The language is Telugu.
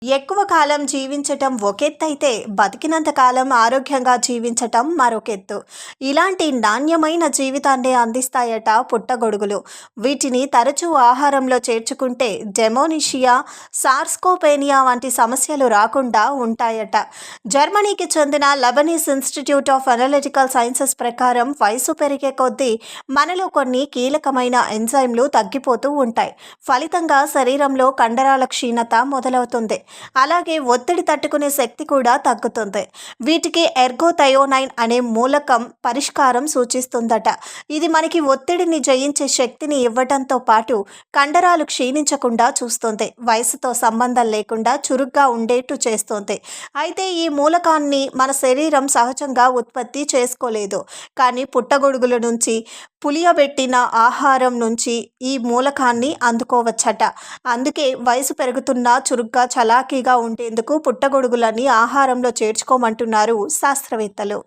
ఎక్కువ కాలం జీవించటం ఒకెత్తైతే బతికినంత కాలం ఆరోగ్యంగా జీవించటం మరొకెత్తు. ఇలాంటి నాణ్యమైన జీవితాన్ని అందిస్తాయట పుట్టగొడుగులు. వీటిని తరచూ ఆహారంలో చేర్చుకుంటే డెమోనిషియా, సార్స్కోపేనియా వంటి సమస్యలు రాకుండా ఉంటాయట. జర్మనీకి చెందిన Lebanese institute of analytical sciences ప్రకారం వయసు పెరిగే కొద్దీ మనలో కొన్ని కీలకమైన ఎంజైమ్లు తగ్గిపోతూ ఉంటాయి. ఫలితంగా శరీరంలో కండరాల క్షీణత మొదలవుతుంది. అలాగే ఒత్తిడి తట్టుకునే శక్తి కూడా తగ్గుతుంది. వీటికి ఎర్గోథయోనైన్ అనే మూలకం పరిష్కారం సూచిస్తుందట. ఇది మనకి ఒత్తిడిని జయించే శక్తిని ఇవ్వడంతో పాటు కండరాలు క్షీణించకుండా చూస్తుంది. వయసుతో సంబంధం లేకుండా చురుగ్గా ఉండేట్టు చేస్తుంది. అయితే ఈ మూలకాన్ని మన శరీరం సహజంగా ఉత్పత్తి చేసుకోలేదు. కానీ పుట్టగొడుగుల నుంచి, పులియబెట్టిన ఆహారం నుంచి ఈ మూలకాన్ని అందుకోవచ్చట. అందుకే వయసు పెరుగుతున్నా చురుగ్గా చలాకీగా ఉండేందుకు పుట్టగొడుగులని ఆహారంలో చేర్చుకోమంటున్నారు శాస్త్రవేత్తలు.